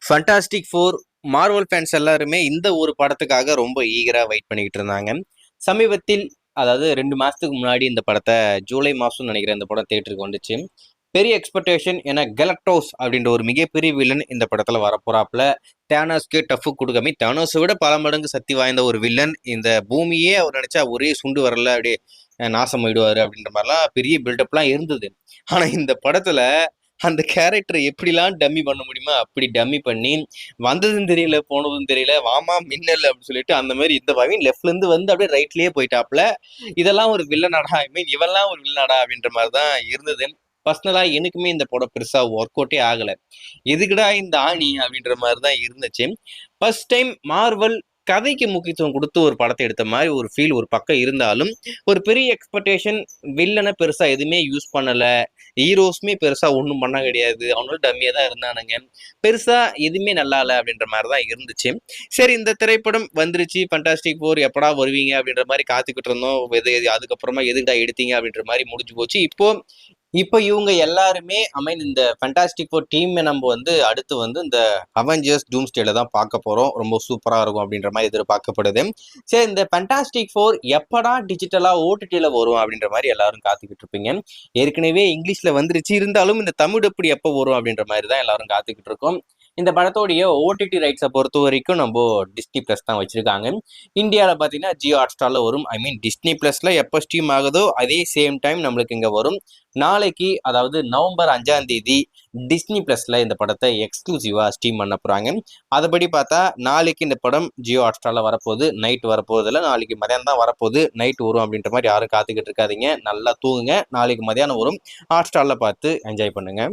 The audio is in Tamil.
ஃபண்டாஸ்டிக் ஃபோர் மார்வல் ஃபேன்ஸ் எல்லாருமே இந்த ஒரு படத்துக்காக ரொம்ப ஈகரா வெயிட் பண்ணிக்கிட்டு இருந்தாங்க. சமீபத்தில் அதாவது 2 மாசத்துக்கு முன்னாடி இந்த படத்த ஜூலை மாசம்னு நினைக்கிறேன் இந்த படம் தியேட்டருக்கு வந்துச்சு. பெரிய எக்ஸ்பெக்டேஷன் ஏன்னா கெலக்டோஸ் அப்படின்ற ஒரு மிகப்பெரிய வில்லன் இந்த படத்துல வரப்போறாப்புல. தேனோஸ்க்கு டஃப் கொடுக்காம தேனோஸை விட பல மடங்கு சக்தி வாய்ந்த ஒரு வில்லன். இந்த பூமியே அவர் நினைச்சா ஒரே சுண்டு வரல அப்படியே நாசம் ஆயிடுவாரு அப்படின்ற மாதிரிலாம் பெரிய பில்டப்லாம் இருந்தது. ஆனா இந்த படத்துல அந்த கேரக்டரை எப்படிலாம் டம்மி பண்ண முடியுமோ அப்படி டம்மி பண்ணி வந்ததும் தெரியல போனதும் தெரியல வாமா மின்னல் அப்படின்னு சொல்லிட்டு அந்த மாதிரி இந்த பவின் லெஃப்ட்ல இருந்து வந்து அப்படியே ரைட்லயே போயிட்டாப்ல. இதெல்லாம் ஒரு வில்லனாடா ஐ மீன் இவெல்லாம் ஒரு வில்லனாடா அப்படின்ற மாதிரி தான் இருந்தது. பர்சனலா எனக்குமே இந்த படம் பெருசா ஒர்க் அவுட்டே ஆகல. எதுக்குடா இந்த ஆணி அப்படின்ற மாதிரி தான் இருந்துச்சு. ஃபர்ஸ்ட் டைம் மார்வல் கதைக்கு முக்கியத்துவம் கொடுத்து ஒரு படத்தை எடுத்த மாதிரி ஒரு ஃபீல் ஒரு பக்கம் இருந்தாலும் ஒரு பெரிய எக்ஸ்பெக்டேஷன். வில்லனை பெருசா எதுவுமே யூஸ் பண்ணல, ஹீரோஸ்மே பெருசா ஒன்றும் பண்ண கிடையாது, அவனும் டம்மியா தான் இருந்தானுங்க. பெருசா எதுவுமே நல்லா இல்லை அப்படின்ற மாதிரி தான் இருந்துச்சு. சரி, இந்த திரைப்படம் வந்துருச்சு, ஃபண்டாஸ்டிக் ஃபோர் எப்படா வருவீங்க அப்படின்ற மாதிரி காத்துக்கிட்டு இருந்தோம். அதுக்கப்புறமா எதுக்குடா எடுத்தீங்க அப்படின்ற மாதிரி முடிஞ்சு போச்சு. இப்போ இவங்க எல்லாருமே இந்த ஃபண்டாஸ்டிக் ஃபோர் டீம் நம்ம வந்து அடுத்து வந்து இந்த அவெஞ்சர்ஸ் டூம்ஸ்டேல தான் பார்க்க போறோம். ரொம்ப சூப்பரா இருக்கும் அப்படின்ற மாதிரி எதிர்பார்க்கப்படுது. சரி, இந்த ஃபண்டாஸ்டிக் ஃபோர் எப்படா டிஜிட்டலா ஓடிடில வரும் அப்படின்ற மாதிரி எல்லாரும் காத்துக்கிட்டு இருப்பீங்க. ஏற்கனவே இங்கிலீஷ்ல வந்துருச்சு, இருந்தாலும் இந்த தமிழ் எப்படி எப்போ வரும் அப்படின்ற மாதிரி தான் எல்லாரும் காத்துக்கிட்டு இருக்கோம். இந்த படத்தோடைய ஓடிடி ரைட்ஸை பொறுத்த வரைக்கும் நம்ம டிஸ்னி பிளஸ் தான் வச்சிருக்காங்க. இந்தியாவில் பார்த்தீங்கன்னா ஜியோ ஹாட் ஸ்டார்ல வரும். டிஸ்னி பிளஸ்ல எப்போ ஸ்ட்ரீம் ஆகுதோ அதே சேம் டைம் நம்மளுக்கு இங்கே வரும். நாளைக்கு அதாவது நவம்பர் 5ஆம் தேதி டிஸ்னி பிளஸ்ல இந்த படத்தை எக்ஸ்க்ளூசிவா ஸ்ட்ரீம் பண்ண போறாங்க. அதுபடி பார்த்தா நாளைக்கு இந்த படம் ஜியோ ஹாட் ஸ்டார்ல வரப்போகுது. நைட் வரப்போகுது இல்லை, நாளைக்கு மதியானம் தான் வரப்போகுது. நைட் வரும் அப்படின்ற மாதிரி யாரும் காத்துக்கிட்டு இருக்காதீங்க. நல்லா தூங்குங்க. நாளைக்கு மதியானம் வரும். ஹாட் ஸ்டார்ல பார்த்து என்ஜாய் பண்ணுங்க.